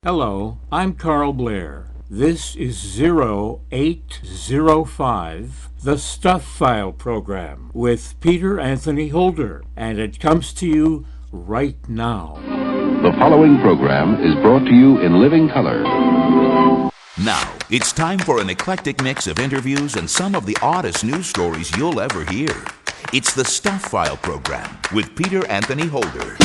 Hello, I'm Carl Blair. This is 0805, the Stuff File program with Peter Anthony Holder, and it comes to you right now. The following program is brought to you in living color. Now, it's time for an eclectic mix of interviews and some of the oddest news stories you'll ever hear. It's the Stuff File program with Peter Anthony Holder.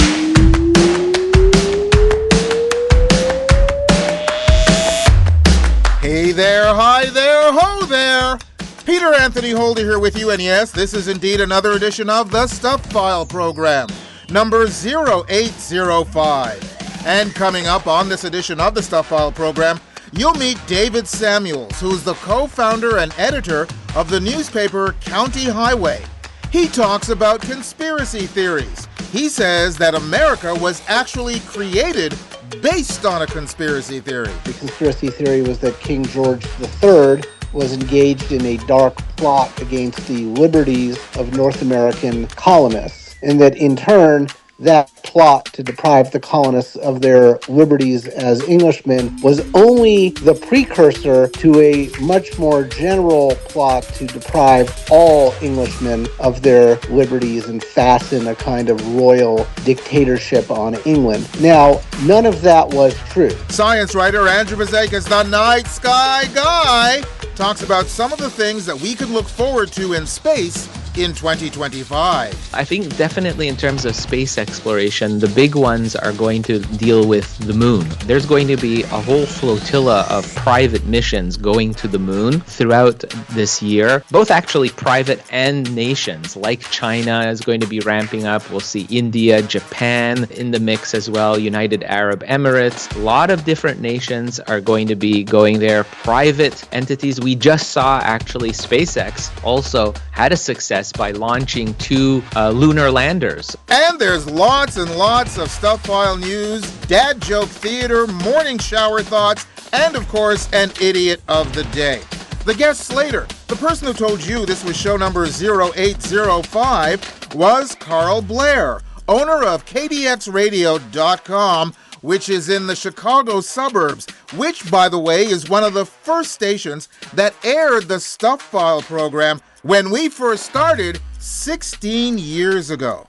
Hey there, hi there, ho there! Peter Anthony Holder here with you, and yes, this is indeed another edition of the Stuff File program, number 0805. And coming up on this edition of the Stuff File program, you'll meet David Samuels, who's the co-founder and editor of the newspaper County Highway. He talks about conspiracy theories. He says that America was actually created based on a conspiracy theory. The conspiracy theory was that King George III was engaged in a dark plot against the liberties of North American colonists, and that in turn, that plot to deprive the colonists of their liberties as Englishmen was only the precursor to a much more general plot to deprive all Englishmen of their liberties and fasten a kind of royal dictatorship on England. Now, none of that was true. Science writer Andrew Fazekas, the night sky guy, talks about some of the things that we can look forward to in space in 2025. I think definitely in terms of space exploration, the big ones are going to deal with the moon. There's going to be a whole flotilla of private missions going to the moon throughout this year, both actually private and nations, like China is going to be ramping up. We'll see India, Japan in the mix as well, United Arab Emirates. A lot of different nations are going to be going there, private entities. We just saw actually SpaceX also had a success by launching 2 lunar landers. And there's lots and lots of Stuff File news, dad joke theater, morning shower thoughts, and of course, an idiot of the day. The guest slater, the person who told you this was show number 0805, was Carl Blair, owner of KDXRadio.com, which is in the Chicago suburbs, which, by the way, is one of the first stations that aired the Stuff File program when we first started 16 years ago.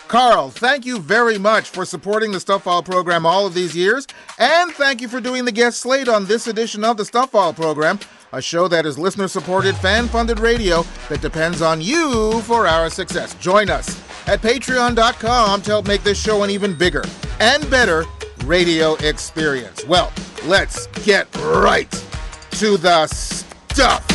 Carl, thank you very much for supporting the Stuff File program all of these years, and thank you for doing the guest slate on this edition of the Stuff File program, a show that is listener-supported, fan-funded radio that depends on you for our success. Join us at patreon.com to help make this show an even bigger and better radio experience. Well, let's get right to the stuff.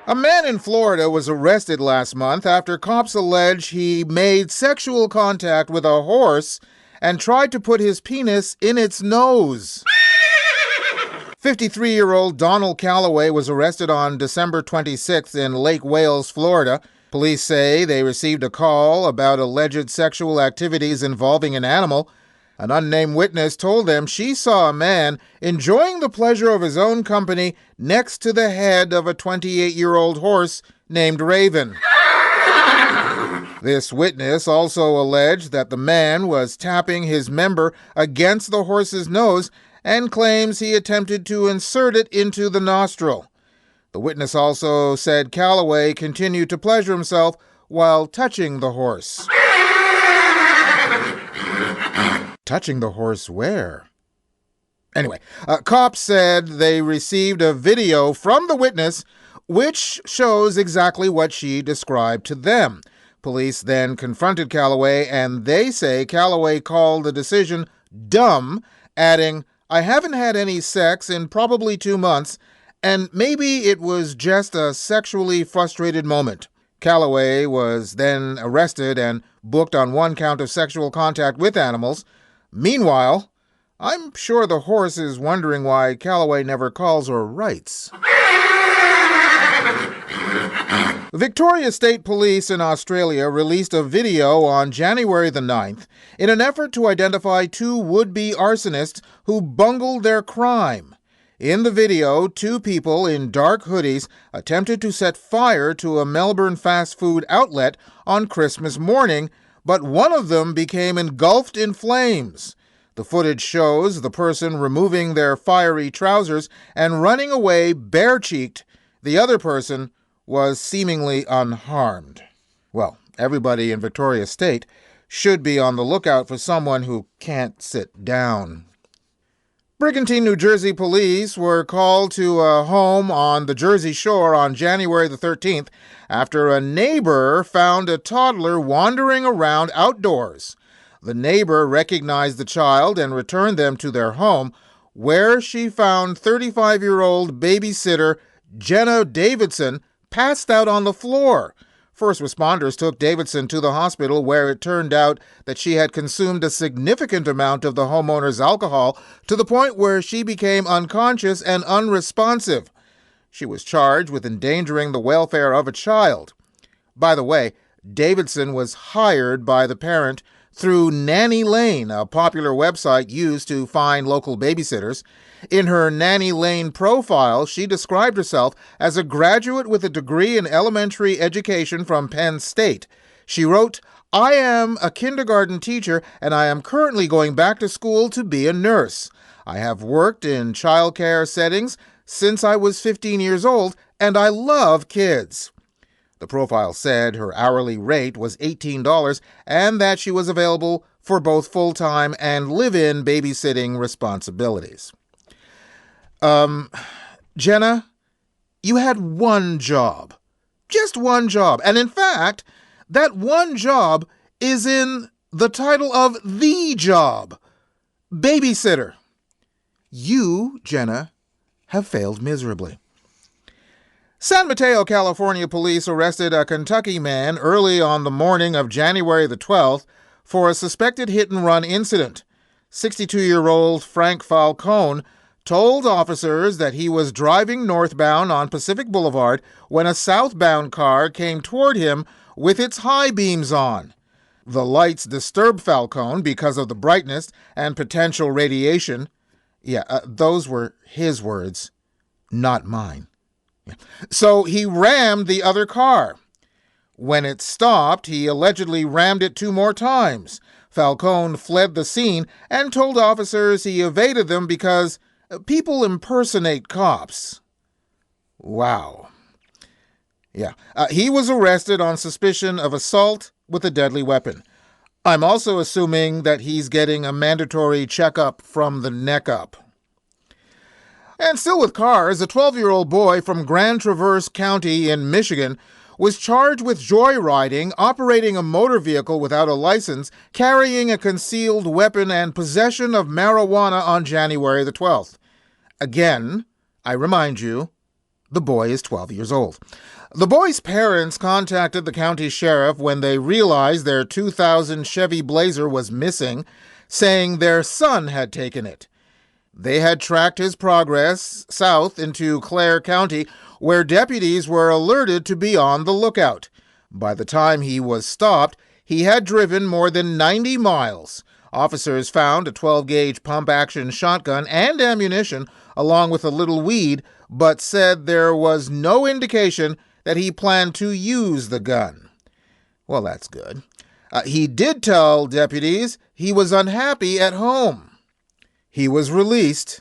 A man in Florida was arrested last month after cops allege he made sexual contact with a horse and tried to put his penis in its nose. 53-year-old Donald Calloway was arrested on December 26th in Lake Wales, Florida. Police say they received a call about alleged sexual activities involving an animal. An unnamed witness told them she saw a man enjoying the pleasure of his own company next to the head of a 28-year-old horse named Raven. This witness also alleged that the man was tapping his member against the horse's nose and claims he attempted to insert it into the nostril. The witness also said Calloway continued to pleasure himself while touching the horse. Touching the horse where? Anyway, cops said they received a video from the witness which shows exactly what she described to them. Police then confronted Calloway, and they say Calloway called the decision dumb, adding, "I haven't had any sex in probably 2 months, and maybe it was just a sexually frustrated moment." Calloway was then arrested and booked on 1 count of sexual contact with animals. Meanwhile, I'm sure the horse is wondering why Calloway never calls or writes. Victoria State Police in Australia released a video on January the 9th in an effort to identify 2 would-be arsonists who bungled their crime. In the video, 2 people in dark hoodies attempted to set fire to a Melbourne fast food outlet on Christmas morning, but one of them became engulfed in flames. The footage shows the person removing their fiery trousers and running away bare-cheeked. The other person was seemingly unharmed. Well, everybody in Victoria State should be on the lookout for someone who can't sit down. Brigantine, New Jersey police were called to a home on the Jersey Shore on January the 13th after a neighbor found a toddler wandering around outdoors. The neighbor recognized the child and returned them to their home, where she found 35-year-old babysitter Jenna Davidson passed out on the floor. First responders took Davidson to the hospital, where it turned out that she had consumed a significant amount of the homeowner's alcohol to the point where she became unconscious and unresponsive. She was charged with endangering the welfare of a child. By the way, Davidson was hired by the parent through Nanny Lane, a popular website used to find local babysitters. In her Nanny Lane profile, she described herself as a graduate with a degree in elementary education from Penn State. She wrote, "I am a kindergarten teacher and I am currently going back to school to be a nurse. I have worked in childcare settings since I was 15 years old and I love kids." The profile said her hourly rate was $18 and that she was available for both full-time and live-in babysitting responsibilities. Jenna, you had one job. Just one job. And in fact, that one job is in the title of the job. Babysitter. You, Jenna, have failed miserably. San Mateo, California police arrested a Kentucky man early on the morning of January the 12th for a suspected hit-and-run incident. 62-year-old Frank Falcone told officers that he was driving northbound on Pacific Boulevard when a southbound car came toward him with its high beams on. The lights disturbed Falcone because of the brightness and potential radiation. Those were his words, not mine. So he rammed the other car. When it stopped, he allegedly rammed it 2 more times. Falcone fled the scene and told officers he evaded them because people impersonate cops. Wow. He was arrested on suspicion of assault with a deadly weapon. I'm also assuming that he's getting a mandatory checkup from the neck up. And still with cars, a 12-year-old boy from Grand Traverse County in Michigan was charged with joyriding, operating a motor vehicle without a license, carrying a concealed weapon, and possession of marijuana on January the 12th. Again, I remind you, the boy is 12 years old. The boy's parents contacted the county sheriff when they realized their 2000 Chevy Blazer was missing, saying their son had taken it. They had tracked his progress south into Clare County, where deputies were alerted to be on the lookout. By the time he was stopped, he had driven more than 90 miles. Officers found a 12-gauge pump-action shotgun and ammunition, along with a little weed, but said there was no indication that he planned to use the gun. Well, that's good. He did tell deputies he was unhappy at home. He was released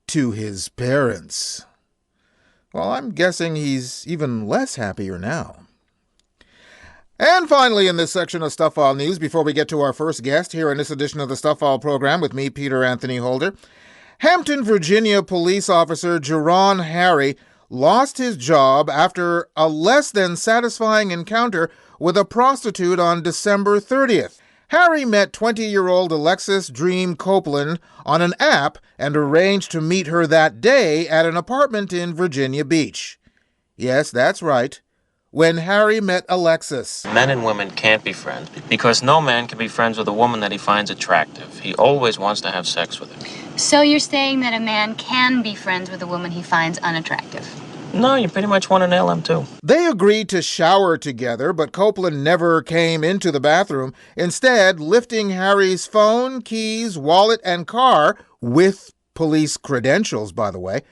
to his parents. Well, I'm guessing he's even less happier now. And finally, in this section of Stuff File News, before we get to our first guest here in this edition of the Stuff File program with me, Peter Anthony Holder, Hampton, Virginia police officer Jerron Harry lost his job after a less than satisfying encounter with a prostitute on December 30th. Harry met 20-year-old Alexis Dream Copeland on an app and arranged to meet her that day at an apartment in Virginia Beach. Yes, that's right. When Harry met Alexis. Men and women can't be friends because no man can be friends with a woman that he finds attractive. He always wants to have sex with her. So you're saying that a man can be friends with a woman he finds unattractive? No, you pretty much want to nail him, too. They agreed to shower together, but Copeland never came into the bathroom, instead lifting Harry's phone, keys, wallet, and car, with police credentials, by the way.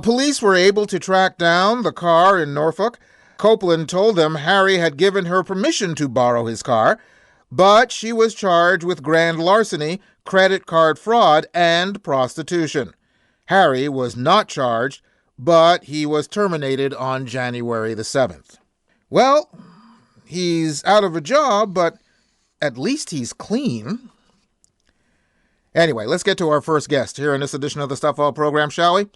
Police were able to track down the car in Norfolk. Copeland told them Harry had given her permission to borrow his car, but she was charged with grand larceny, credit card fraud, and prostitution. Harry was not charged, but he was terminated on January the 7th. Well, he's out of a job, but at least he's clean. Anyway, let's get to our first guest here in this edition of the Stuff All program, shall we?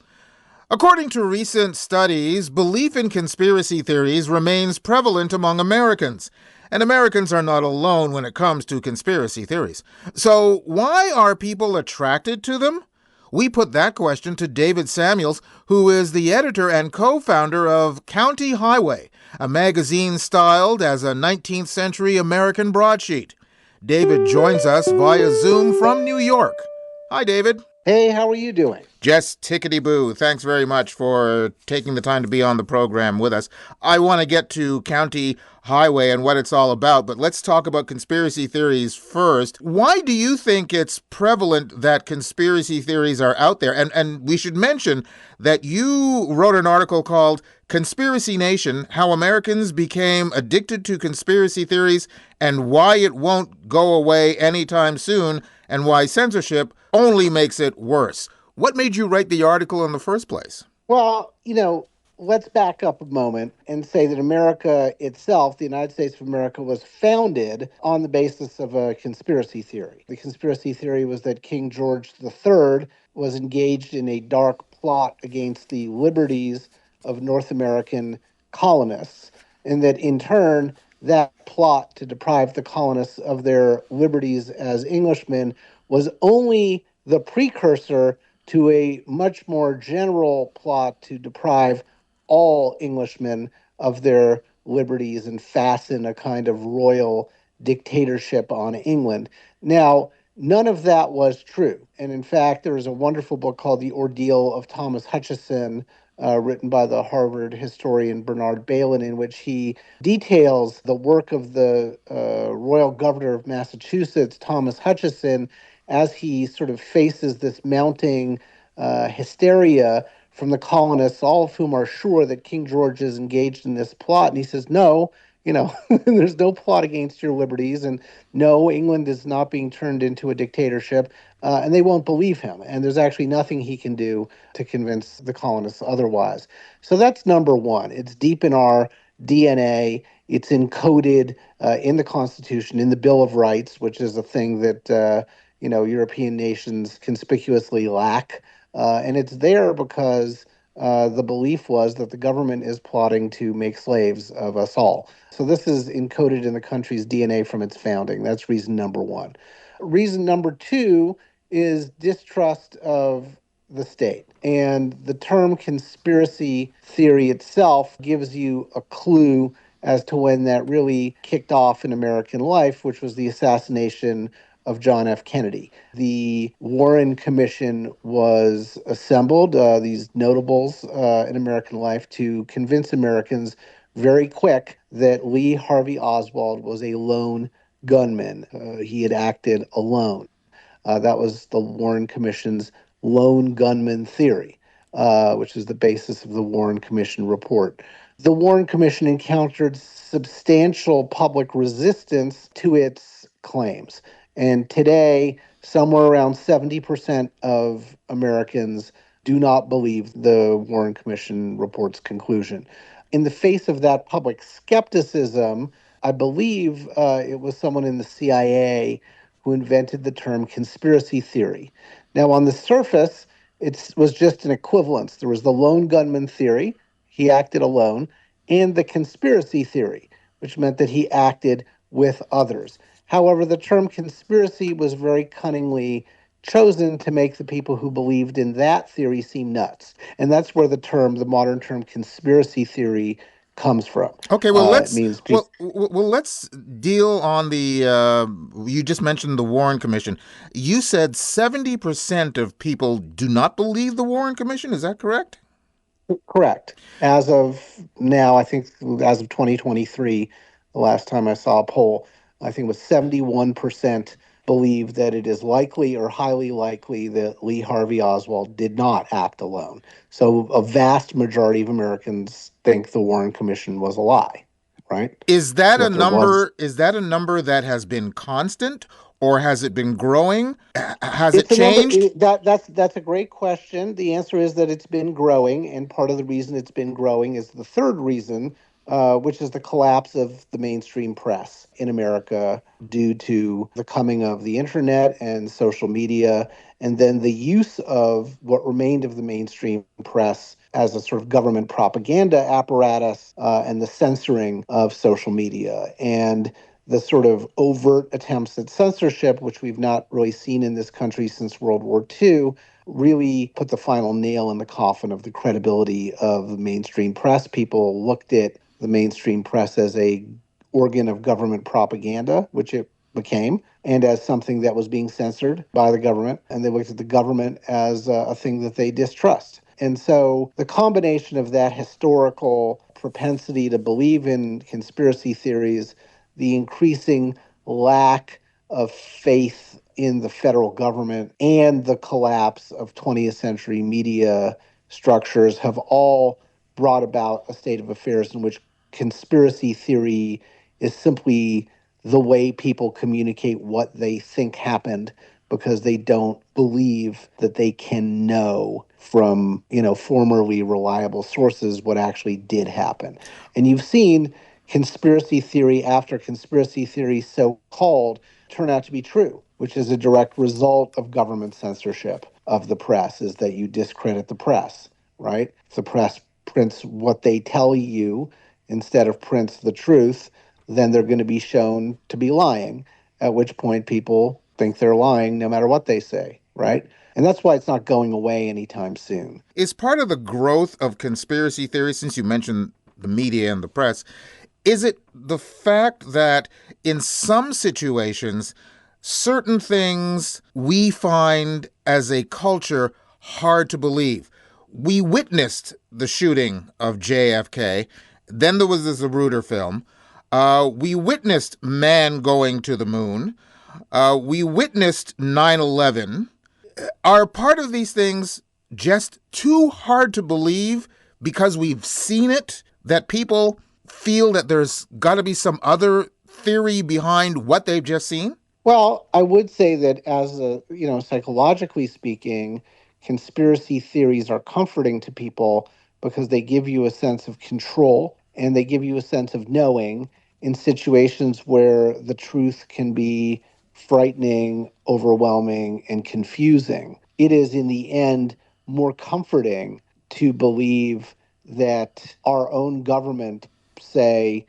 According to recent studies, belief in conspiracy theories remains prevalent among Americans. And Americans are not alone when it comes to conspiracy theories. So why are people attracted to them? We put that question to David Samuels, who is the editor and co-founder of County Highway, a magazine styled as a 19th century American broadsheet. David joins us via Zoom from New York. Hi, David. Hey, how are you doing? Just tickety-boo. Thanks very much for taking the time to be on the program with us. I want to get to County Highway and what it's all about, but let's talk about conspiracy theories first. Why do you think it's prevalent that conspiracy theories are out there? And we should mention that you wrote an article called Conspiracy Nation, How Americans Became Addicted to Conspiracy Theories and Why It Won't Go Away Anytime Soon, and Why Censorship Only Makes It Worse. What made you write the article in the first place? Well, let's back up a moment and say that America itself, the United States of America, was founded on the basis of a conspiracy theory. The conspiracy theory was that King George III was engaged in a dark plot against the liberties of North American colonists, and that in turn, that plot to deprive the colonists of their liberties as Englishmen was only the precursor to a much more general plot to deprive all Englishmen of their liberties and fasten a kind of royal dictatorship on England. Now, none of that was true. And in fact, there is a wonderful book called The Ordeal of Thomas Hutchison, written by the Harvard historian Bernard Bailyn, in which he details the work of the royal governor of Massachusetts, Thomas Hutchison, as he sort of faces this mounting hysteria from the colonists, all of whom are sure that King George is engaged in this plot. And he says, no, there's no plot against your liberties. And no, England is not being turned into a dictatorship. And they won't believe him. And there's actually nothing he can do to convince the colonists otherwise. So that's number one. It's deep in our DNA. It's encoded in the Constitution, in the Bill of Rights, which is a thing that European nations conspicuously lack. And it's there because the belief was that the government is plotting to make slaves of us all. So this is encoded in the country's DNA from its founding. That's reason number one. Reason number two is distrust of the state. And the term conspiracy theory itself gives you a clue as to when that really kicked off in American life, which was the assassination of John F. Kennedy. The Warren Commission was assembled, these notables in American life, to convince Americans very quick that Lee Harvey Oswald was a lone gunman. He had acted alone. That was the Warren Commission's lone gunman theory, which is the basis of the Warren Commission report. The Warren Commission encountered substantial public resistance to its claims. And today, somewhere around 70% of Americans do not believe the Warren Commission report's conclusion. In the face of that public skepticism, I believe it was someone in the CIA who invented the term conspiracy theory. Now, on the surface, it was just an equivalence. There was the lone gunman theory, he acted alone, and the conspiracy theory, which meant that he acted with others. However, the term conspiracy was very cunningly chosen to make the people who believed in that theory seem nuts. And that's where the modern term conspiracy theory comes from. Okay, well, let's deal on the, you just mentioned the Warren Commission. You said 70% of people do not believe the Warren Commission. Is that correct? Correct. As of now, I think as of 2023, the last time I saw a poll, I think it was 71% believe that it is likely or highly likely that Lee Harvey Oswald did not act alone. So a vast majority of Americans think the Warren Commission was a lie, right? Is that a What there was. number? Is that a number that has been constant, or has it been growing? Has it It's a number changed? that's a great question. The answer is that it's been growing, and part of the reason it's been growing is the third reason, which is the collapse of the mainstream press in America due to the coming of the internet and social media, and then the use of what remained of the mainstream press as a sort of government propaganda apparatus, and the censoring of social media. And the sort of overt attempts at censorship, which we've not really seen in this country since World War II, really put the final nail in the coffin of the credibility of the mainstream press. People looked at the mainstream press as a organ of government propaganda, which it became, and as something that was being censored by the government. And they looked at the government as a thing that they distrust. And so the combination of that historical propensity to believe in conspiracy theories, the increasing lack of faith in the federal government, and the collapse of 20th century media structures have all brought about a state of affairs in which conspiracy theory is simply the way people communicate what they think happened, because they don't believe that they can know from, formerly reliable sources what actually did happen. And you've seen conspiracy theory after conspiracy theory, so called, turn out to be true, which is a direct result of government censorship of the press, is that you discredit the press, right? If the press prints what they tell you instead of prints the truth, then they're going to be shown to be lying, at which point people think they're lying no matter what they say, right? And that's why it's not going away anytime soon. Is part of the growth of conspiracy theory, since you mentioned the media and the press, is it the fact that in some situations, certain things we find as a culture hard to believe? We witnessed the shooting of JFK. Then there was the Zapruder film. We witnessed man going to the moon. We witnessed 9/11. Are part of these things just too hard to believe because we've seen it, that people feel that there's got to be some other theory behind what they've just seen? Well, I would say that psychologically speaking, conspiracy theories are comforting to people because they give you a sense of control and they give you a sense of knowing in situations where the truth can be frightening, overwhelming, and confusing. It is, in the end, more comforting to believe that our own government, say,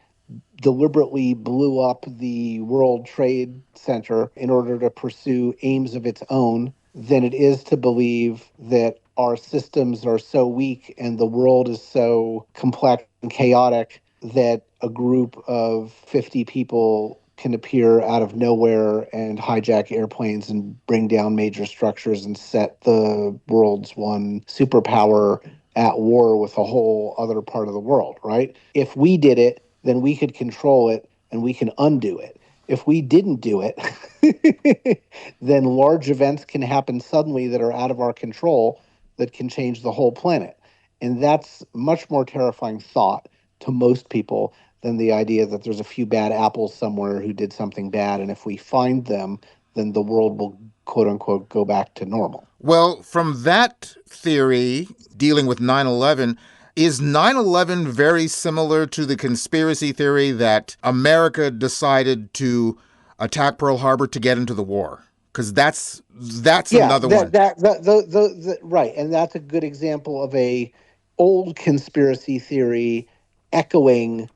deliberately blew up the World Trade Center in order to pursue aims of its own than it is to believe that our systems are so weak and the world is so complex and chaotic that a group of 50 people can appear out of nowhere and hijack airplanes and bring down major structures and set the world's one superpower at war with a whole other part of the world, right? If we did it, then we could control it and we can undo it. If we didn't do it, then large events can happen suddenly that are out of our control that can change the whole planet. And that's much more terrifying thought to most people than the idea that there's a few bad apples somewhere who did something bad. And if we find them, then the world will, quote unquote, go back to normal. Well, from that theory, dealing with 9/11, is 9/11 very similar to the conspiracy theory that America decided to attack Pearl Harbor to get into the war? Because that's another one. Right. And that's a good example of a old conspiracy theory echoing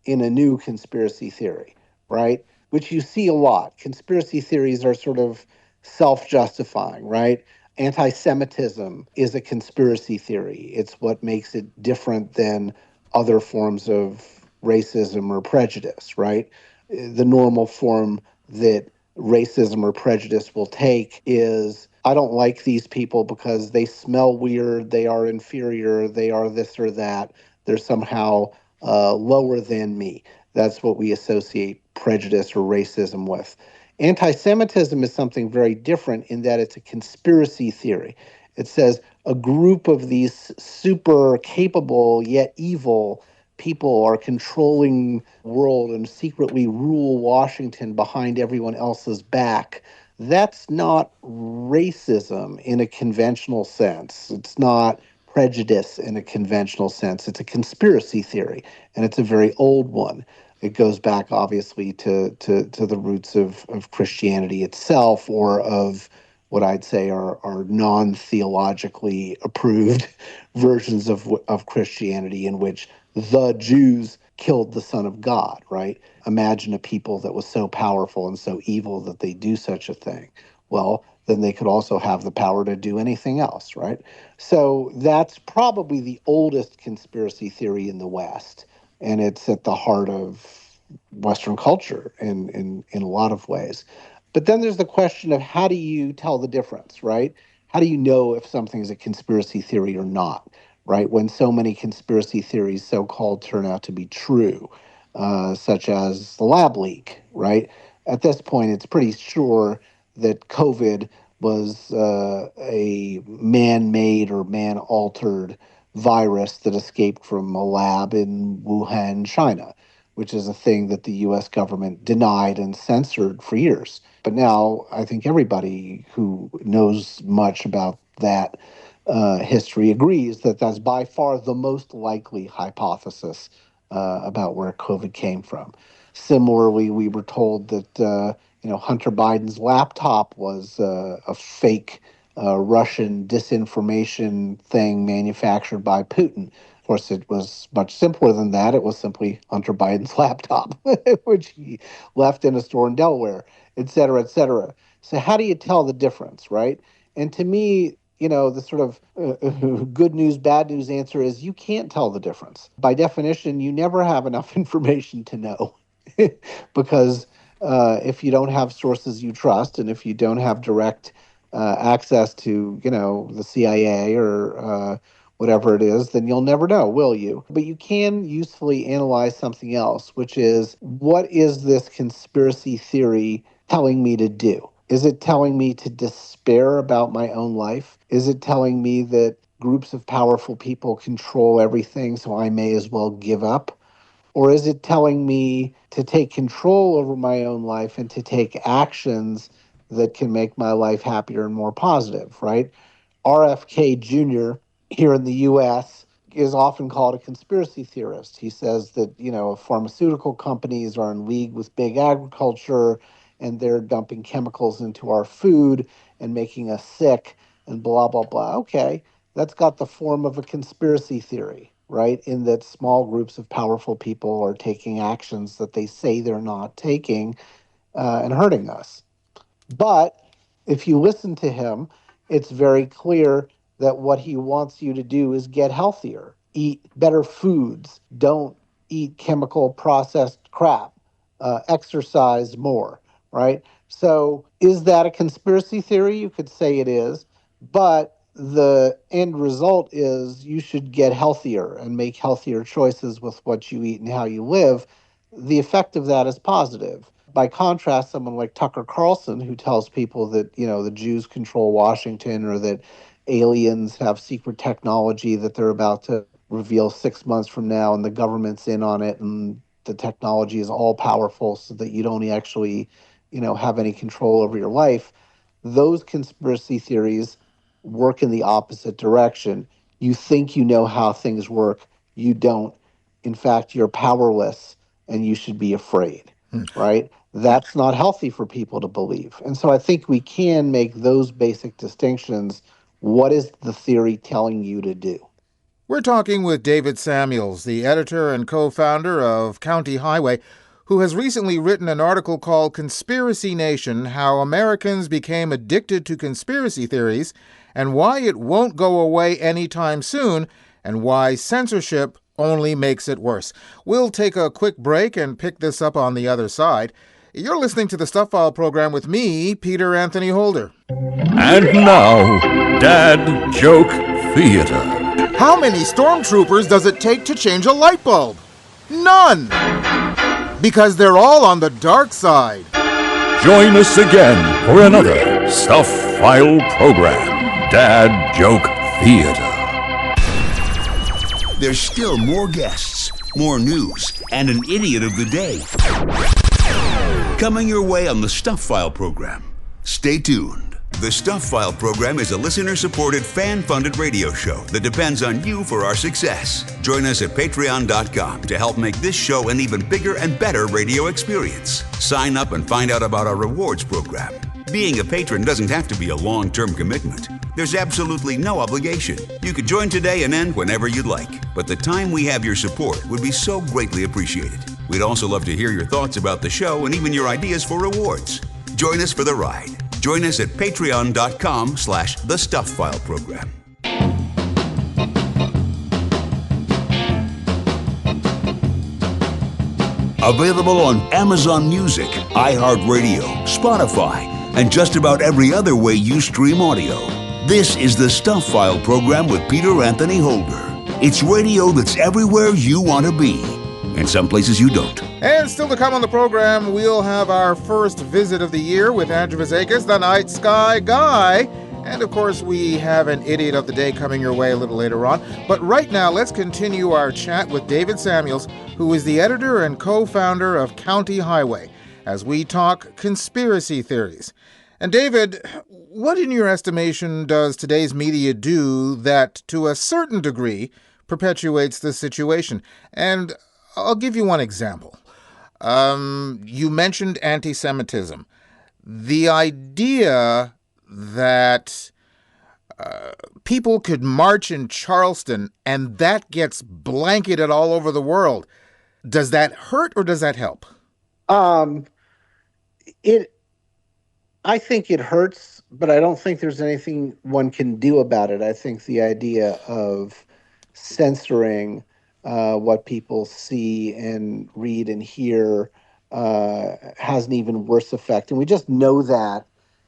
in a new conspiracy theory, right? Which you see a lot. Conspiracy theories are sort of self-justifying, right? Anti-Semitism is a conspiracy theory. It's what makes it different than other forms of racism or prejudice, right? The normal form that racism or prejudice will take is, I don't like these people because they smell weird, they are inferior, they are this or that, they're somehow lower than me. That's what we associate prejudice or racism with. Anti-Semitism is something very different in that it's a conspiracy theory. It says a group of these super capable yet evil people are controlling the world and secretly rule Washington behind everyone else's back, that's not racism in a conventional sense. It's not prejudice in a conventional sense. It's a conspiracy theory, and it's a very old one. It goes back, obviously, to the roots of Christianity itself, or of what I'd say are non-theologically approved versions of Christianity, in which the Jews killed the Son of God, right? Imagine a people that was so powerful and so evil that they do such a thing. Well, then they could also have the power to do anything else, right? So that's probably the oldest conspiracy theory in the West, and it's at the heart of Western culture in a lot of ways. But then there's the question of, how do you tell the difference, right? How do you know if something is a conspiracy theory or not, right? When so many conspiracy theories, so-called, turn out to be true, such as the lab leak, right? At this point, it's pretty sure that COVID was a man-made or man-altered virus that escaped from a lab in Wuhan, China, which is a thing that the US government denied and censored for years. But now I think everybody who knows much about that history agrees that that's by far the most likely hypothesis about where COVID came from. Similarly, we were told that Hunter Biden's laptop was a fake Russian disinformation thing manufactured by Putin. Of course, it was much simpler than that. It was simply Hunter Biden's laptop, which he left in a store in Delaware, et cetera, et cetera. So how do you tell the difference, right? And to me, the sort of good news, bad news answer is you can't tell the difference. By definition, you never have enough information to know because if you don't have sources you trust, and if you don't have direct access to, the CIA or whatever it is, then you'll never know, will you? But you can usefully analyze something else, which is, what is this conspiracy theory telling me to do? Is it telling me to despair about my own life? Is it telling me that groups of powerful people control everything, so I may as well give up? Or is it telling me to take control over my own life and to take actions that can make my life happier and more positive, right? RFK Jr. here in the U.S. is often called a conspiracy theorist. He says that, pharmaceutical companies are in league with big agriculture, and they're dumping chemicals into our food and making us sick and blah, blah, blah. Okay, that's got the form of a conspiracy theory, right? In that small groups of powerful people are taking actions that they say they're not taking and hurting us. But if you listen to him, it's very clear that what he wants you to do is get healthier, eat better foods, don't eat chemical processed crap, exercise more, right? So is that a conspiracy theory? You could say it is, but the end result is you should get healthier and make healthier choices with what you eat and how you live. The effect of that is positive. By contrast, someone like Tucker Carlson, who tells people that, the Jews control Washington, or that aliens have secret technology that they're about to reveal 6 months from now, and the government's in on it, and the technology is all powerful so that you don't actually, have any control over your life. Those conspiracy theories work in the opposite direction. You think you know how things work. You don't. In fact, you're powerless, and you should be afraid, right? That's not healthy for people to believe. And so I think we can make those basic distinctions. What is the theory telling you to do? We're talking with David Samuels, the editor and co-founder of County Highway, who has recently written an article called Conspiracy Nation: How Americans Became Addicted to Conspiracy Theories, and Why It Won't Go Away Anytime Soon, and Why Censorship Only Makes It Worse. We'll take a quick break and pick this up on the other side. You're listening to the Stuff File program with me, Peter Anthony Holder. And now, Dad Joke Theater. How many stormtroopers does it take to change a light bulb? None! Because they're all on the dark side. Join us again for another Stuff File program, Dad Joke Theater. There's still more guests, more news, and an idiot of the day. Coming your way on the Stuff File program. Stay tuned. The Stuff File program is a listener-supported, fan-funded radio show that depends on you for our success. Join us at patreon.com to help make this show an even bigger and better radio experience. Sign up and find out about our rewards program. Being a patron doesn't have to be a long-term commitment. There's absolutely no obligation. You could join today and end whenever you'd like. But the time we have your support would be so greatly appreciated. We'd also love to hear your thoughts about the show and even your ideas for rewards. Join us for the ride. Join us at patreon.com/The Stuff File program. Available on Amazon Music, iHeartRadio, Spotify, and just about every other way you stream audio. This is the Stuff File program with Peter Anthony Holder. It's radio that's everywhere you want to be, and some places you don't. And still to come on the program, we'll have our first visit of the year with Andrew Fazekas, the Night Sky Guy. And of course, we have an idiot of the day coming your way a little later on. But right now, let's continue our chat with David Samuels, who is the editor and co-founder of County Highway, as we talk conspiracy theories. And David, what in your estimation does today's media do that, to a certain degree, perpetuates this situation? And I'll give you one example. You mentioned anti-Semitism. The idea that people could march in Charleston and that gets blanketed all over the world, does that hurt or does that help? I think it hurts, but I don't think there's anything one can do about it. I think the idea of censoring what people see and read and hear has an even worse effect. And we just know that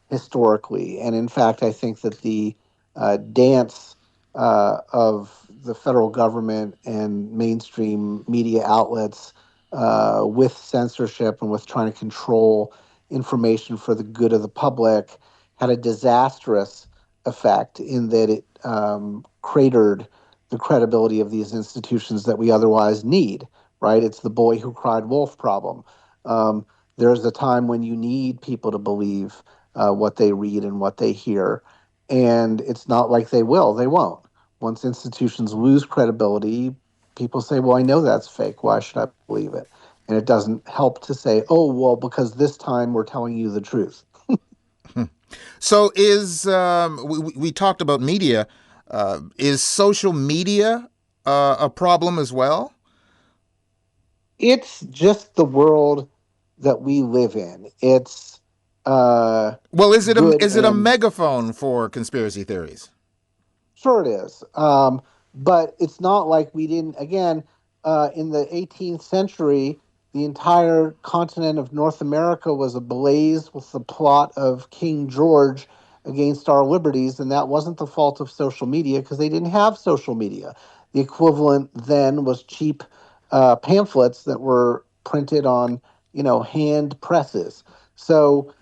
historically. And in fact, I think that the dance of the federal government and mainstream media outlets with censorship and with trying to control information for the good of the public had a disastrous effect in that it cratered the credibility of these institutions that we otherwise need, right? It's the boy who cried wolf problem. There's a time when you need people to believe what they read and what they hear, and it's not like they won't. Once institutions lose credibility, people say, well, I know that's fake. Why should I believe it? And it doesn't help to say, oh, well, because this time we're telling you the truth. So we talked about media. Is social media a problem as well? It's just the world that we live in. It's is it a megaphone for conspiracy theories? Sure it is. But it's not like we didn't, again, in the 18th century, the entire continent of North America was ablaze with the plot of King George against our liberties, and that wasn't the fault of social media because they didn't have social media. The equivalent then was cheap pamphlets that were printed on, hand presses. So,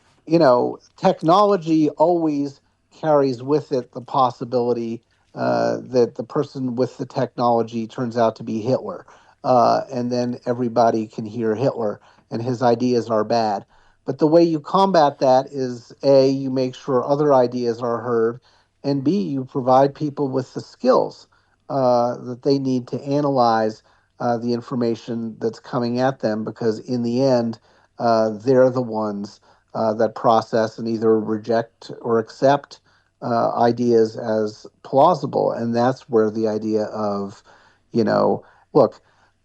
technology always carries with it the possibility that the person with the technology turns out to be Hitler. And then everybody can hear Hitler and his ideas are bad. But the way you combat that is, A, you make sure other ideas are heard, and B, you provide people with the skills that they need to analyze the information that's coming at them, because in the end, they're the ones that process and either reject or accept ideas as plausible. And that's where the idea of, look,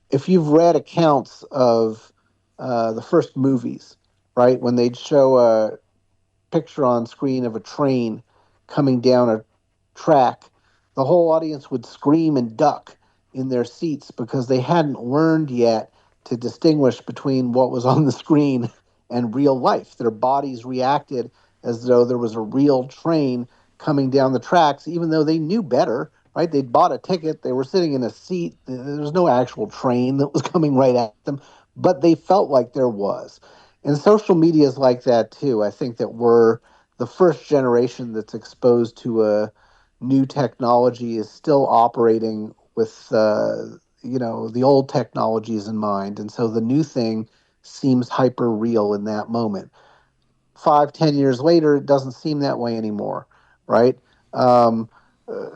if you've read accounts of the first movies, right, when they'd show a picture on screen of a train coming down a track, the whole audience would scream and duck in their seats because they hadn't learned yet to distinguish between what was on the screen and real life. Their bodies reacted as though there was a real train coming down the tracks, even though they knew better. Right? They'd bought a ticket. They were sitting in a seat. There was no actual train that was coming right at them, but they felt like there was. And social media is like that too. I think that we're the first generation that's exposed to a new technology is still operating with, the old technologies in mind, and so the new thing seems hyper real in that moment. 5, 10 years later, it doesn't seem that way anymore, right? Um, uh,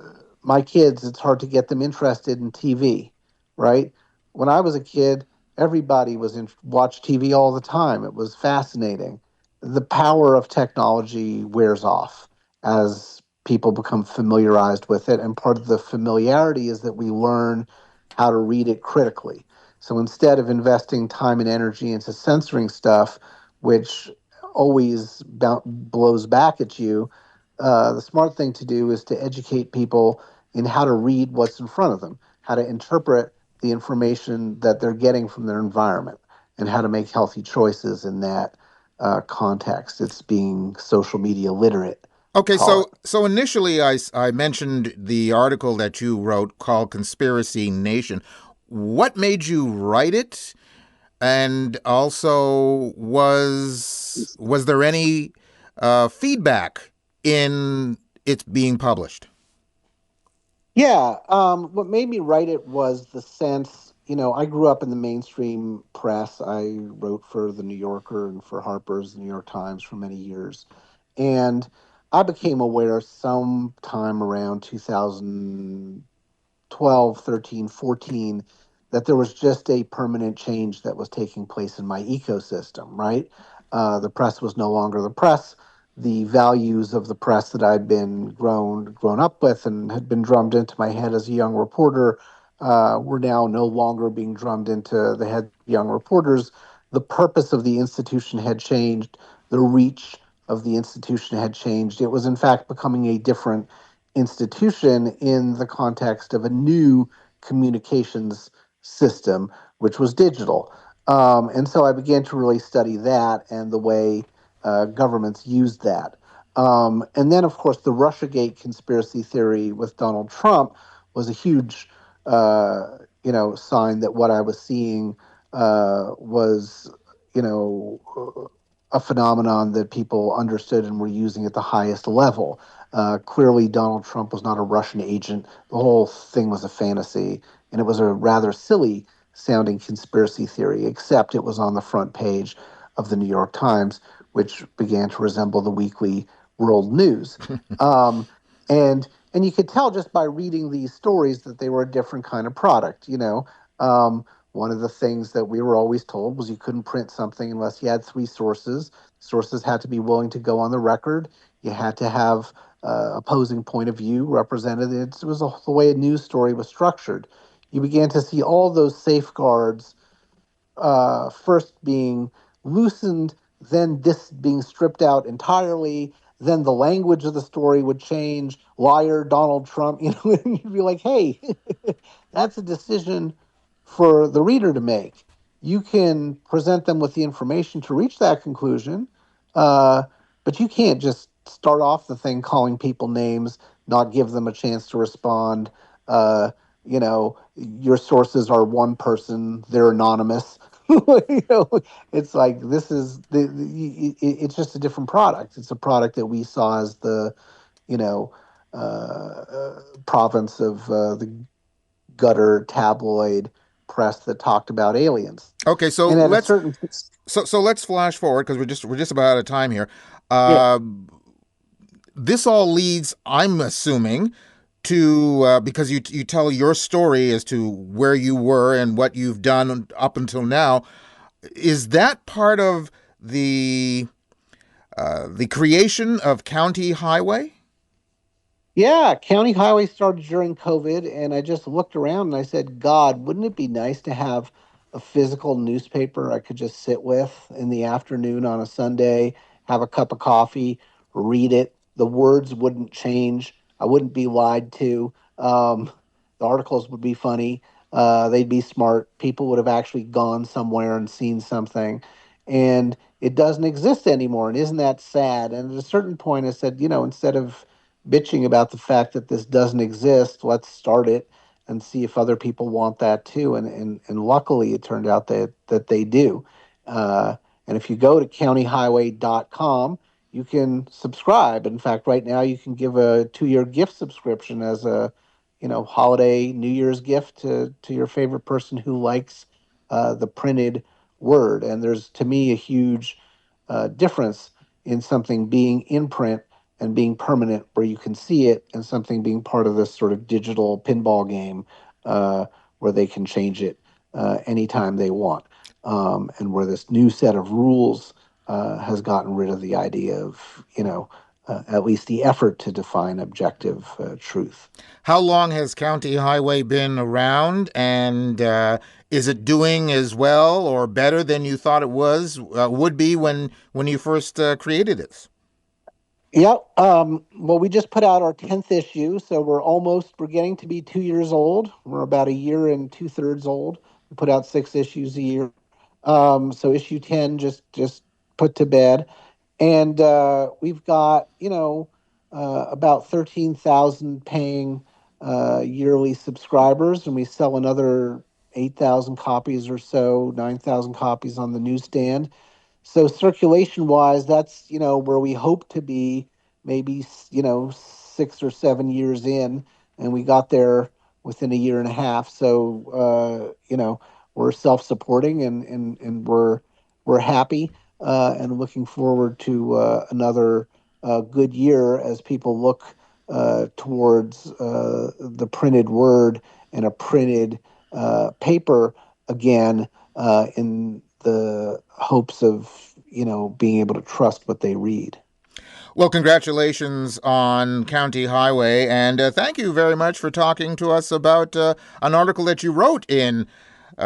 my kids, it's hard to get them interested in TV, right? When I was a kid, everybody watched TV all the time. It was fascinating. The power of technology wears off as people become familiarized with it, and part of the familiarity is that we learn how to read it critically. So instead of investing time and energy into censoring stuff, which always blows back at you, the smart thing to do is to educate people in how to read what's in front of them, how to interpret the information that they're getting from their environment, and how to make healthy choices in that context. It's being social media literate, Okay, call it. so initially I mentioned the article that you wrote called Conspiracy Nation. What made you write it? And also, was there any feedback in its being published? Yeah, what made me write it was the sense, I grew up in the mainstream press. I wrote for the New Yorker and for Harper's, the New York Times for many years. And I became aware sometime around 2012, 13, 14, that there was just a permanent change that was taking place in my ecosystem, right? The press was no longer the press. The values of the press that I'd been grown up with and had been drummed into my head as a young reporter were now no longer being drummed into the head of young reporters. The purpose of the institution had changed. The reach of the institution had changed. It was, in fact, becoming a different institution in the context of a new communications system, which was digital. And so I began to really study that and the way governments used that. And then, of course, the Russiagate conspiracy theory with Donald Trump was a huge, sign that what I was seeing was, you know, a phenomenon that people understood and were using at the highest level. Clearly, Donald Trump was not a Russian agent. The whole thing was a fantasy, and it was a rather silly sounding conspiracy theory, except it was on the front page of the New York Times, which began to resemble the weekly world news. Um, and you could tell just by reading these stories that they were a different kind of product. One of the things that we were always told was you couldn't print something unless you had three sources. Sources had to be willing to go on the record. You had to have opposing point of view represented. It was the way a news story was structured. You began to see all those safeguards first being loosened, then this being stripped out entirely. Then the language of the story would change. Liar, Donald Trump, and you'd be like, hey, that's a decision for the reader to make. You can present them with the information to reach that conclusion, uh, but you can't just start off the thing calling people names, not give them a chance to respond. Your sources are one person, they're anonymous. you know, it's like this is it's just a different product. It's a product that we saw as the you know province of the gutter tabloid press that talked about aliens. Okay, so And at a let's certain so let's flash forward because we're just about out of time here. yeah Uh, this all leads, I'm assuming, to because you tell your story as to where you were and what you've done up until now. Is that part of the creation of County Highway? Yeah, County Highway started during COVID, and I just looked around and I said, God, wouldn't it be nice to have a physical newspaper I could just sit with in the afternoon on a Sunday, have a cup of coffee, read it. The words wouldn't change. I wouldn't be lied to. The articles would be funny. They'd be smart. People would have actually gone somewhere and seen something. And it doesn't exist anymore. And isn't that sad? And at a certain point, I said, instead of bitching about the fact that this doesn't exist. Let's start it and see if other people want that too. And luckily, it turned out that they do. And if you go to countyhighway.com, you can subscribe. In fact, right now you can give a 2-year gift subscription as a holiday New Year's gift to your favorite person who likes the printed word. And there's, to me, a huge difference in something being in print and being permanent where you can see it, and something being part of this sort of digital pinball game where they can change it anytime they want. And where this new set of rules has gotten rid of the idea of, at least the effort to define objective truth. How long has County Highway been around, and is it doing as well or better than you thought it would be when you first created it? Yep. Well, we just put out our 10th issue, so we're getting to be 2 years old. We're about a year and 2/3 old. We put out 6 issues a year. So issue 10 just put to bed. And we've got, about 13,000 paying yearly subscribers, and we sell another 8,000 copies or so, 9,000 copies on the newsstand. So circulation-wise, that's, where we hope to be maybe, 6 or 7 years in, and we got there within a year and a half. So, we're self-supporting, and we're happy and looking forward to another good year as people look towards the printed word and a printed paper again in the hopes of, being able to trust what they read. Well, congratulations on County Highway, and thank you very much for talking to us about an article that you wrote in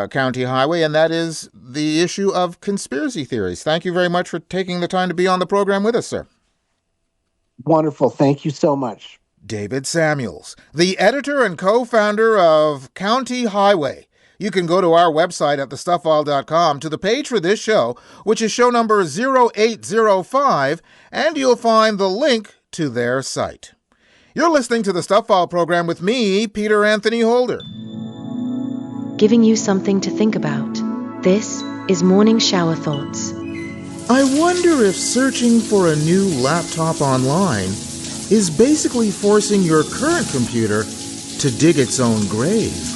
County Highway, and that is the issue of conspiracy theories. Thank you very much for taking the time to be on the program with us, sir. Wonderful. Thank you so much. David Samuels, the editor and co-founder of County Highway. You can go to our website at thestufffile.com to the page for this show, which is show number 0805, and you'll find the link to their site. You're listening to the Stuff File program with me, Peter Anthony Holder. Giving you something to think about. This is Morning Shower Thoughts. I wonder if searching for a new laptop online is basically forcing your current computer to dig its own grave.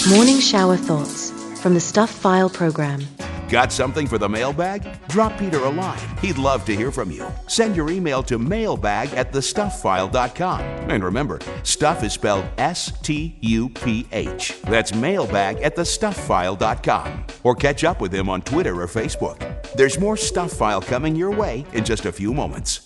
Morning Shower Thoughts from the Stuff File program. Got something for the mailbag? Drop Peter a line. He'd love to hear from you. Send your email to mailbag@thestufffile.com. And remember, stuff is spelled S-T-U-P-H. That's mailbag@thestufffile.com. Or catch up with him on Twitter or Facebook. There's more Stuff File coming your way in just a few moments.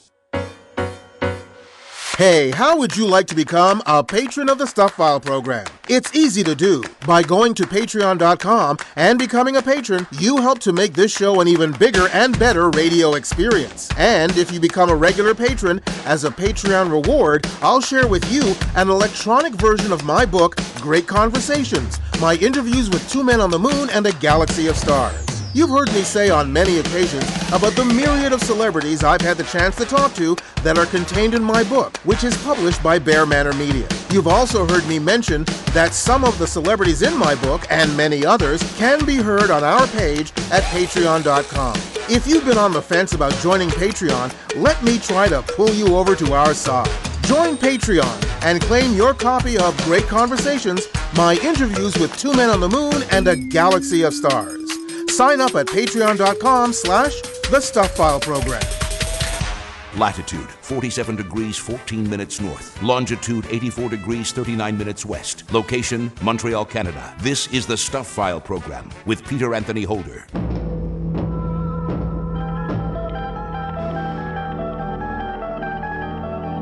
Hey, how would you like to become a patron of the Stuff File program? It's easy to do. By going to patreon.com and becoming a patron, you help to make this show an even bigger and better radio experience. And if you become a regular patron, as a Patreon reward, I'll share with you an electronic version of my book, Great Conversations, my interviews with 2 men on the moon and a galaxy of stars. You've heard me say on many occasions about the myriad of celebrities I've had the chance to talk to that are contained in my book, which is published by Bear Manor Media. You've also heard me mention that some of the celebrities in my book, and many others, can be heard on our page at patreon.com. If you've been on the fence about joining Patreon, let me try to pull you over to our side. Join Patreon and claim your copy of Great Conversations, my interviews with 2 men on the moon and a galaxy of stars. Sign up at patreon.com/The Stuff File program. Latitude 47 degrees 14 minutes north. Longitude 84 degrees 39 minutes west. Location Montreal, Canada. This is the Stuff File program with Peter Anthony Holder.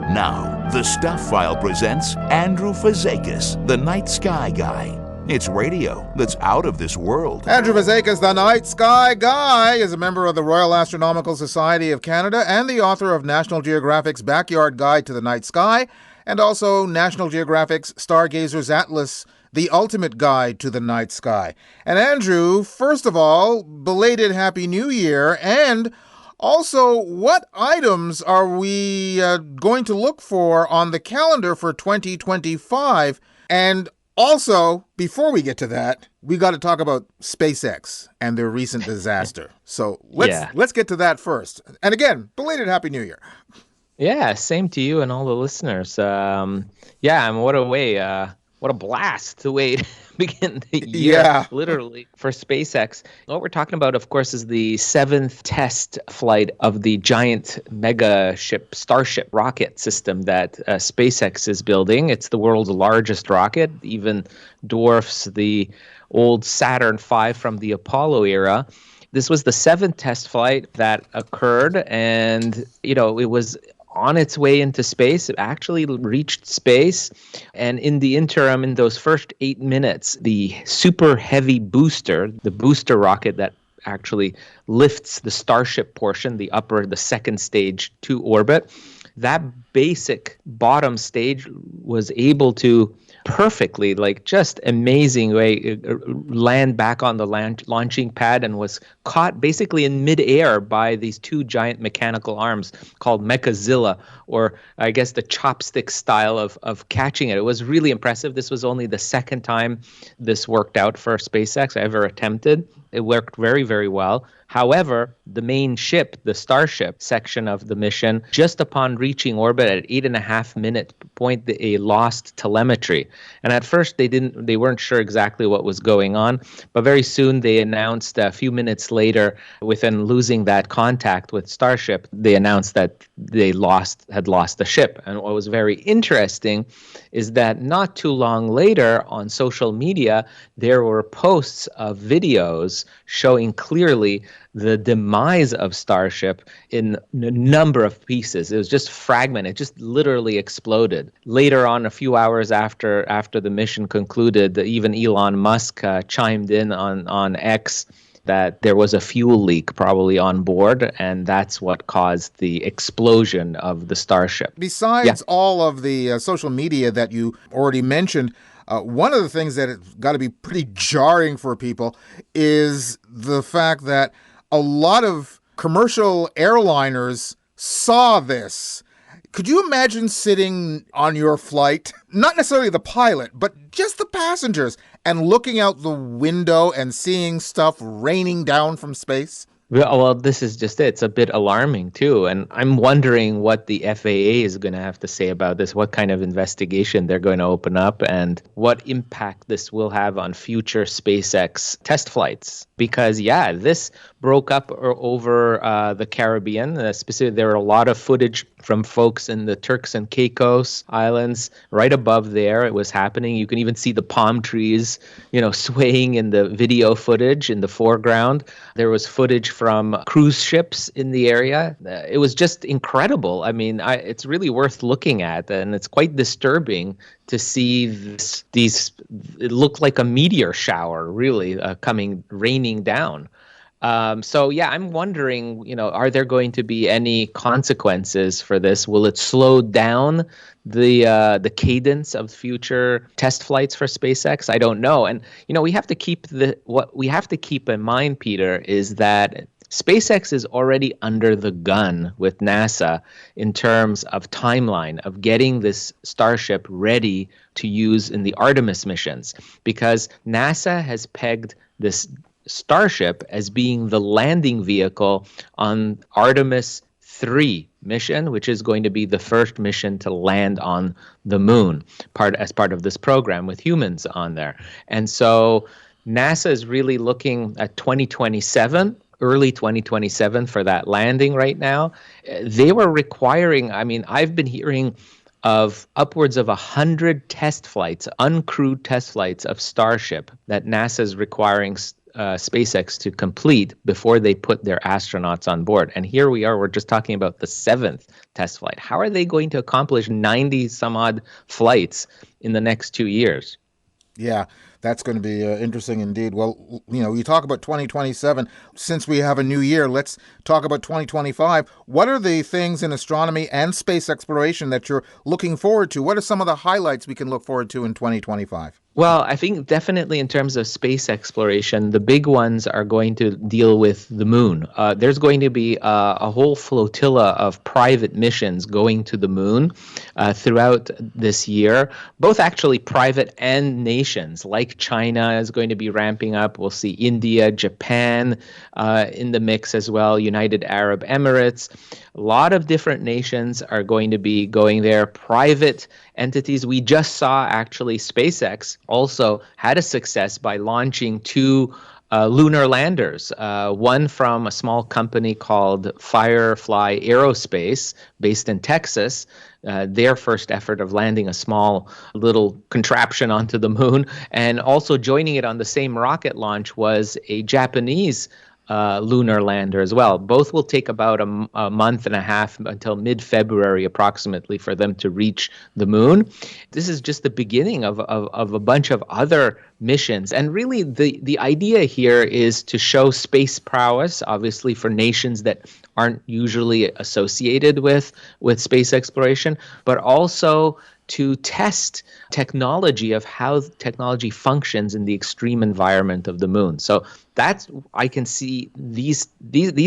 Now, the Stuff File presents Andrew Fazekas, the Night Sky Guy. It's radio that's out of this world. Andrew Fazekas, the Night Sky Guy, is a member of the Royal Astronomical Society of Canada and the author of National Geographic's Backyard Guide to the Night Sky, and also National Geographic's Stargazer's Atlas, the Ultimate Guide to the Night Sky. And Andrew, first of all, belated Happy New Year, and also, what items are we going to look for on the calendar for 2025? And also, before we get to that, we got to talk about SpaceX and their recent disaster. So let's get to that first. And again, belated Happy New Year. Yeah, same to you and all the listeners. What a way What a blast to wait begin the year, Yeah. literally, for SpaceX. What we're talking about, of course, is the 7th test flight of the giant mega ship Starship rocket system that SpaceX is building. It's the world's largest rocket, even dwarfs the old Saturn V from the Apollo era. This was the 7th test flight that occurred, and, it was on its way into space. It actually reached space. And in the interim, in those first 8 minutes, the super heavy booster, the booster rocket that actually lifts the Starship portion, the second stage, to orbit, that basic bottom stage was able to perfectly, just amazing way, land back on the launching pad and was caught basically in midair by these two giant mechanical arms called Mechazilla, or I guess the chopstick style of catching it. It was really impressive. This was only the second time this worked out for SpaceX ever attempted. It worked very, very well. However, the main ship, the Starship section of the mission, just upon reaching orbit at 8.5-minute point, they lost telemetry. And at first they weren't sure exactly what was going on, but very soon they announced, a few minutes later, within losing that contact with Starship, they announced that they had lost the ship. And what was very interesting is that not too long later on social media, there were posts of videos showing clearly the demise of Starship in a number of pieces. It was just fragmented. It just literally exploded. Later on, a few hours after the mission concluded, even Elon Musk chimed in on X that there was a fuel leak probably on board, and that's what caused the explosion of the Starship. Besides all of the social media that you already mentioned, one of the things that has got to be pretty jarring for people is the fact that a lot of commercial airliners saw this. Could you imagine sitting on your flight, not necessarily the pilot, but just the passengers, and looking out the window and seeing stuff raining down from space? Well, this is just it. It's a bit alarming, too. And I'm wondering what the FAA is going to have to say about this, what kind of investigation they're going to open up, and what impact this will have on future SpaceX test flights. Because, this broke up over the Caribbean. Specifically, there were a lot of footage from folks in the Turks and Caicos Islands. Right above there, it was happening. You can even see the palm trees, swaying in the video footage in the foreground. There was footage from cruise ships in the area. It was just incredible. I mean, it's really worth looking at, and it's quite disturbing to see these. It looked like a meteor shower, really, raining down. I'm wondering, are there going to be any consequences for this? Will it slow down the cadence of future test flights for SpaceX? I don't know. And we have to keep in mind, Peter, is that SpaceX is already under the gun with NASA in terms of timeline of getting this Starship ready to use in the Artemis missions, because NASA has pegged this Starship as being the landing vehicle on Artemis 3 mission, which is going to be the first mission to land on the moon, as part of this program with humans on there. And so NASA is really looking at 2027, early 2027 for that landing right now. They were requiring, I've been hearing of upwards of 100 test flights, uncrewed test flights of Starship that NASA is requiring SpaceX to complete before they put their astronauts on board. And here we are, we're just talking about the 7th test flight. How are they going to accomplish 90 some odd flights in the next 2 years? Yeah, that's going to be interesting indeed. Well, you talk about 2027. Since we have a new year, let's talk about 2025. What are the things in astronomy and space exploration that you're looking forward to? What are some of the highlights we can look forward to in 2025? Well, I think definitely in terms of space exploration, the big ones are going to deal with the moon. There's going to be a whole flotilla of private missions going to the moon throughout this year, both actually private and nations like like China is going to be ramping up. We'll see India, Japan in the mix as well, United Arab Emirates. A lot of different nations are going to be going there. Private entities. We just saw actually SpaceX also had a success by launching two lunar landers, one from a small company called Firefly Aerospace based in Texas. Their first effort of landing a small little contraption onto the moon, and also joining it on the same rocket launch was a Japanese lunar lander as well. Both will take about a month and a half until mid-February approximately for them to reach the moon. This is just the beginning of a bunch of other missions. And really the idea here is to show space prowess, obviously for nations that aren't usually associated with space exploration, but also to test technology of how technology functions in the extreme environment of the moon. So that's, I can see these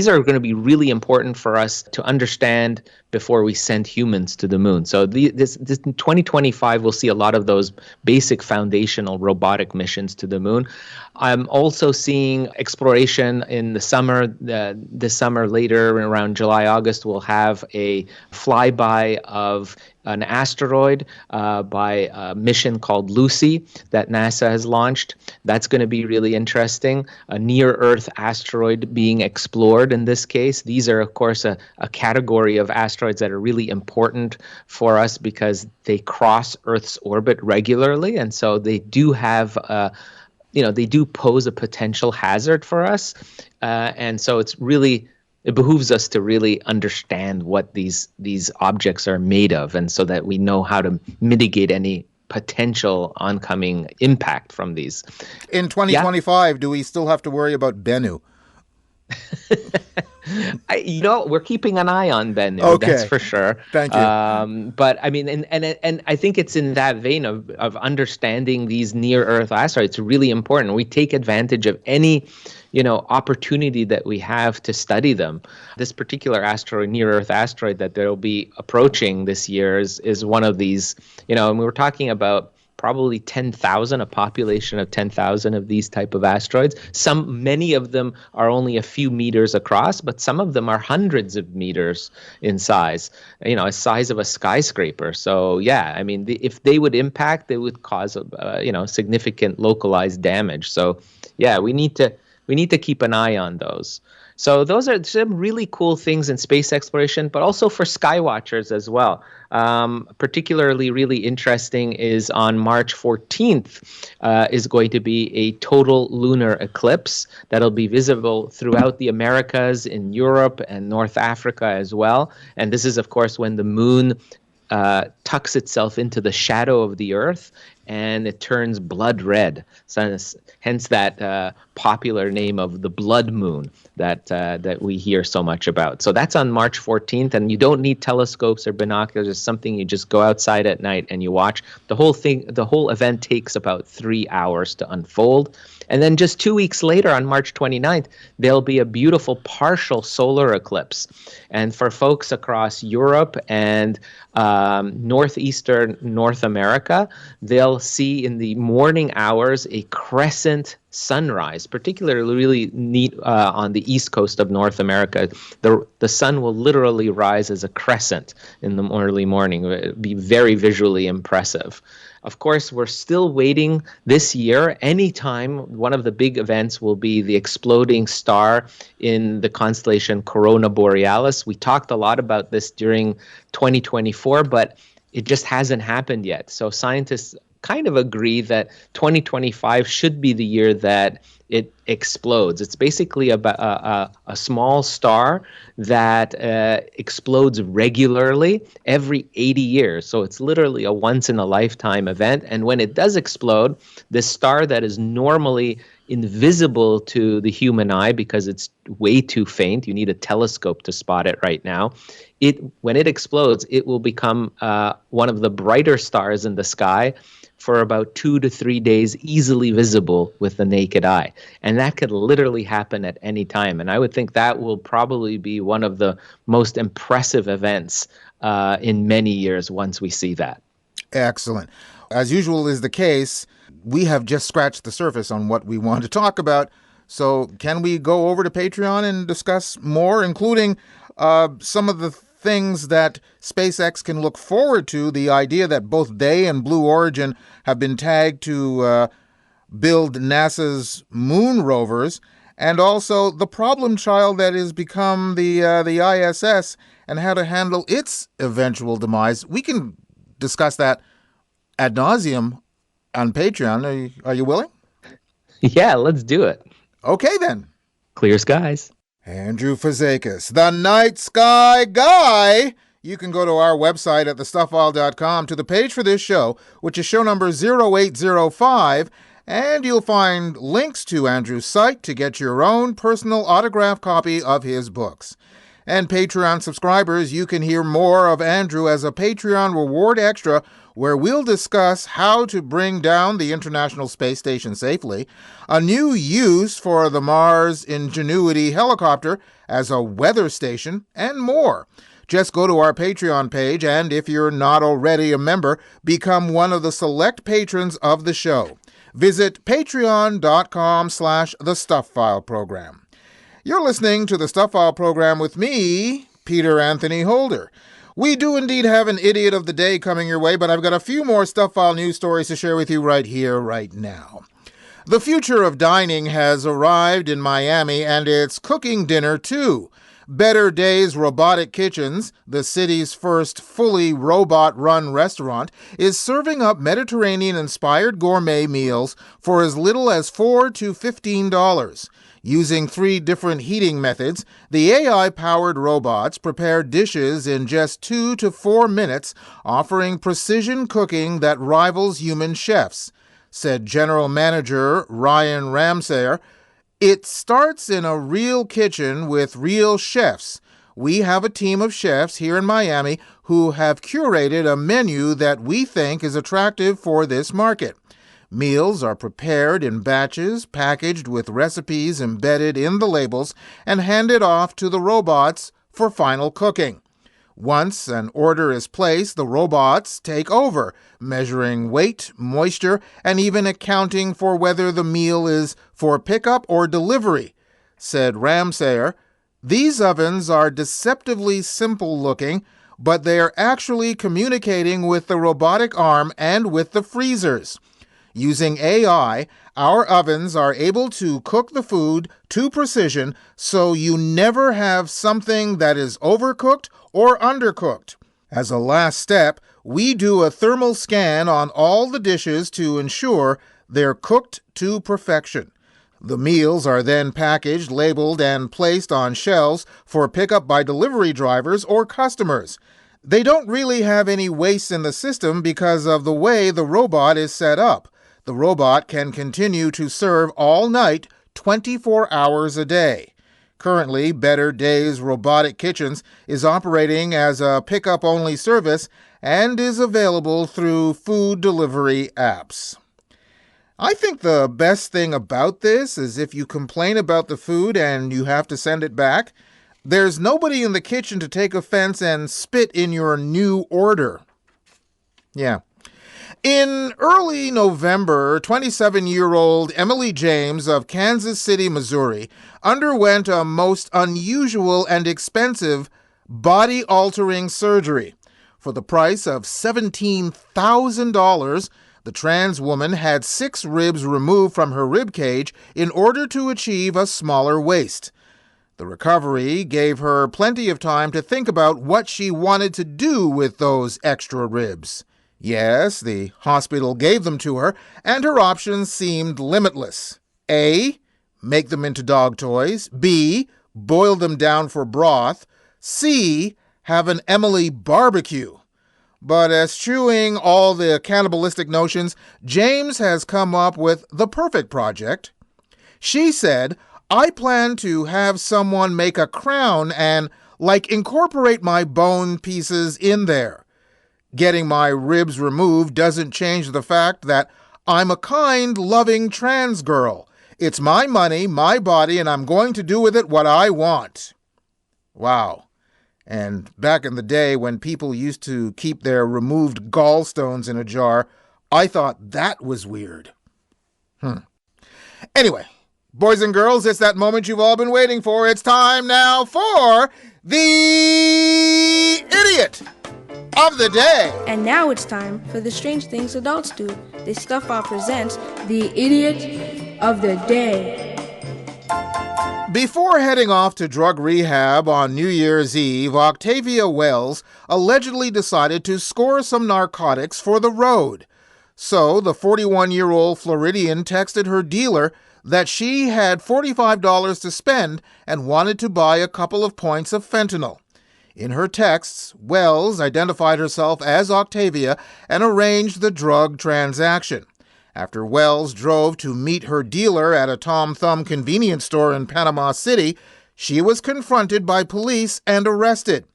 are going to be really important for us to understand before we send humans to the moon. So this 2025, we'll see a lot of those basic foundational robotic missions to the moon. I'm also seeing exploration in the summer. This summer, later around July, August, we'll have a flyby of an asteroid by a mission called Lucy that NASA has launched. That's going to be really interesting. A near-Earth asteroid being explored in this case. These are, of course, a category of asteroids that are really important for us because they cross Earth's orbit regularly, and so they do have they do pose a potential hazard for us. And so it behooves us to really understand what these objects are made of, and so that we know how to mitigate any potential oncoming impact from these. In 2025, do we still have to worry about Bennu? We're keeping an eye on Bennu, that's for sure. Thank you. But I mean, and I think it's in that vein of understanding these near-Earth asteroids. It's really important. We take advantage of any opportunity that we have to study them. This particular asteroid, near-Earth asteroid that they'll be approaching this year is one of these, and we were talking about probably 10,000, a population of 10,000 of these type of asteroids. Many of them are only a few meters across, but some of them are hundreds of meters in size, a size of a skyscraper. So yeah, I mean, if they would impact, they would cause, significant localized damage. So yeah, we need to keep an eye on those. So those are some really cool things in space exploration, but also for skywatchers as well. Particularly really interesting is on March 14th is going to be a total lunar eclipse that'll be visible throughout the Americas, in Europe and North Africa as well. And this is, of course, when the moon tucks itself into the shadow of the Earth and it turns blood red. So hence that popular name of the blood moon that we hear so much about. So that's on March 14th, and you don't need telescopes or binoculars. It's something you just go outside at night and you watch. The whole event takes about 3 hours to unfold. And then just 2 weeks later, on March 29th, there'll be a beautiful partial solar eclipse. And for folks across Europe and northeastern North America, they'll see in the morning hours a crescent sunrise, particularly really neat on the east coast of North America. The sun will literally rise as a crescent in the early morning. It will be very visually impressive. Of course, we're still waiting this year. Anytime, one of the big events will be the exploding star in the constellation Corona Borealis. We talked a lot about this during 2024, but it just hasn't happened yet. So scientists kind of agree that 2025 should be the year that it explodes. It's basically a small star that explodes regularly every 80 years. So it's literally a once-in-a-lifetime event. And when it does explode, this star that is normally invisible to the human eye because it's way too faint, you need a telescope to spot it right now, when it explodes, it will become one of the brighter stars in the sky for about 2 to 3 days, easily visible with the naked eye. And that could literally happen at any time. And I would think that will probably be one of the most impressive events in many years once we see that. Excellent. as usual is the case, we have just scratched the surface on what we want to talk about. So can we go over to Patreon and discuss more, including some of the things that SpaceX can look forward to, the idea that both they and Blue Origin have been tagged to build NASA's moon rovers, and also the problem child that has become the ISS and how to handle its eventual demise. We can discuss that ad nauseum on Patreon. Are you willing? Yeah, let's do it. Okay, then. Clear skies. Andrew Fazekas, the Night Sky Guy. You can go to our website at thestuffile.com to the page for this show, which is show number 0805, and you'll find links to Andrew's site to get your own personal autographed copy of his books. And Patreon subscribers, you can hear more of Andrew as a Patreon reward extra, where we'll discuss how to bring down the International Space Station safely, a new use for the Mars Ingenuity helicopter as a weather station, and more. Just go to our Patreon page, and if you're not already a member, become one of the select patrons of the show. Visit patreon.com/The Stuff File Program. You're listening to The Stuff File Program with me, Peter Anthony Holder. We do indeed have an Idiot of the Day coming your way, but I've got a few more Stuff File news stories to share with you right here, right now. The future of dining has arrived in Miami, and it's cooking dinner, too. Better Days Robotic Kitchens, the city's first fully robot-run restaurant, is serving up Mediterranean-inspired gourmet meals for as little as $4 to $15. Using 3 different heating methods, the AI-powered robots prepare dishes in just 2 to 4 minutes, offering precision cooking that rivals human chefs, said General Manager Ryan Ramsayer. It starts in a real kitchen with real chefs. We have a team of chefs here in Miami who have curated a menu that we think is attractive for this market. Meals are prepared in batches, packaged with recipes embedded in the labels, and handed off to the robots for final cooking. Once an order is placed, the robots take over, measuring weight, moisture, and even accounting for whether the meal is for pickup or delivery, said Ramsayer. These ovens are deceptively simple-looking, but they are actually communicating with the robotic arm and with the freezers. Using AI, our ovens are able to cook the food to precision, so you never have something that is overcooked or undercooked. As a last step, we do a thermal scan on all the dishes to ensure they're cooked to perfection. The meals are then packaged, labeled, and placed on shelves for pickup by delivery drivers or customers. They don't really have any waste in the system because of the way the robot is set up. The robot can continue to serve all night, 24 hours a day. Currently, Better Days Robotic Kitchens is operating as a pickup-only service and is available through food delivery apps. I think the best thing about this is if you complain about the food and you have to send it back, there's nobody in the kitchen to take offense and spit in your new order. Yeah. In early November, 27-year-old Emily James of Kansas City, Missouri, underwent a most unusual and expensive body-altering surgery. For the price of $17,000, the trans woman had 6 ribs removed from her rib cage in order to achieve a smaller waist. The recovery gave her plenty of time to think about what she wanted to do with those extra ribs. Yes, the hospital gave them to her, and her options seemed limitless. A. Make them into dog toys. B. Boil them down for broth. C. Have an Emily barbecue. But eschewing all the cannibalistic notions, James has come up with the perfect project. She said, I plan to have someone make a crown and, incorporate my bone pieces in there. Getting my ribs removed doesn't change the fact that I'm a kind, loving trans girl. It's my money, my body, and I'm going to do with it what I want. Wow. And back in the day when people used to keep their removed gallstones in a jar, I thought that was weird. Anyway, boys and girls, it's that moment you've all been waiting for. It's time now for the Idiot of the Day. And now it's time for the strange things adults do. The Stuff File presents the Idiot of the Day. Before heading off to drug rehab on New Year's Eve, Octavia Wells allegedly decided to score some narcotics for the road. So the 41-year-old Floridian texted her dealer that she had $45 to spend and wanted to buy a couple of points of fentanyl. In her texts, Wells identified herself as Octavia and arranged the drug transaction. After Wells drove to meet her dealer at a Tom Thumb convenience store in Panama City, she was confronted by police and arrested.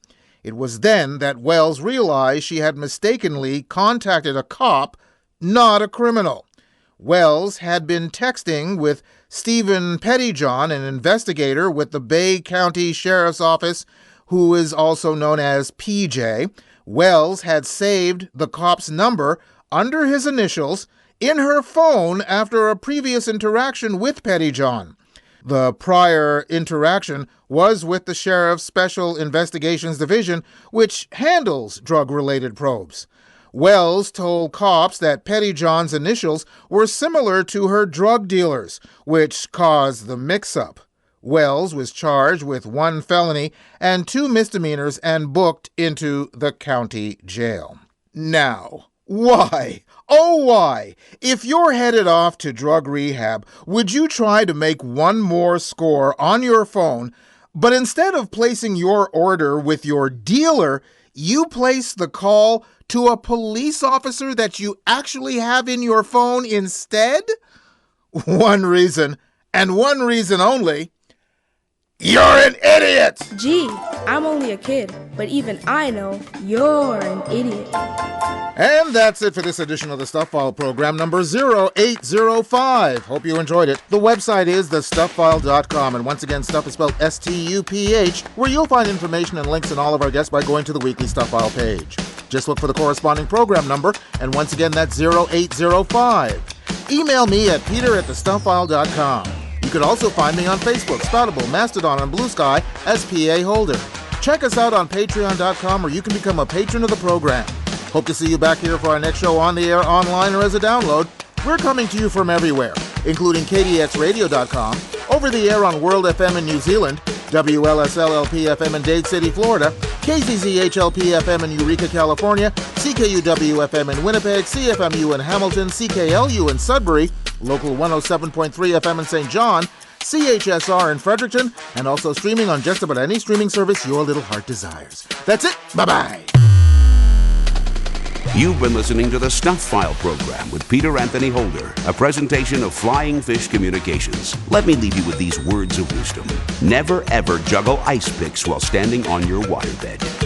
It was then that Wells realized she had mistakenly contacted a cop, not a criminal. Wells had been texting with Stephen Pettyjohn, an investigator with the Bay County Sheriff's Office, who is also known as PJ. Wells had saved the cop's number under his initials in her phone after a previous interaction with Pettyjohn. The prior interaction was with the Sheriff's Special Investigations Division, which handles drug-related probes. Wells told cops that Pettyjohn's initials were similar to her drug dealer's, which caused the mix-up. Wells was charged with 1 felony and 2 misdemeanors and booked into the county jail. Now, why? Oh, why? If you're headed off to drug rehab, would you try to make one more score on your phone, but instead of placing your order with your dealer, you place the call to a police officer that you actually have in your phone instead? One reason, and one reason only: you're an idiot! Gee, I'm only a kid, but even I know you're an idiot. And that's it for this edition of the Stuff File program, number 0805. Hope you enjoyed it. The website is thestufffile.com, and once again, Stuff is spelled S-T-U-P-H, where you'll find information and links in all of our guests by going to the weekly Stuff File page. Just look for the corresponding program number, and once again, that's 0805. Email me at peter@thestufffile.com. You can also find me on Facebook, Spoutable, Mastodon, and Blue Sky as P.A. Holder. Check us out on patreon.com, where you can become a patron of the program. Hope to see you back here for our next show on the air, online, or as a download. We're coming to you from everywhere, including kdxradio.com, over the air on World FM in New Zealand, WLSL-LP-FM in Dade City, Florida, KZZH-LP-FM in Eureka, California, CKUW-FM in Winnipeg, CFMU in Hamilton, CKLU in Sudbury, Local 107.3 FM in St. John, CHSR in Fredericton, and also streaming on just about any streaming service your little heart desires. That's it. Bye-bye. You've been listening to the Stuff File program with Peter Anthony Holder, a presentation of Flying Fish Communications. Let me leave you with these words of wisdom. Never ever juggle ice picks while standing on your waterbed.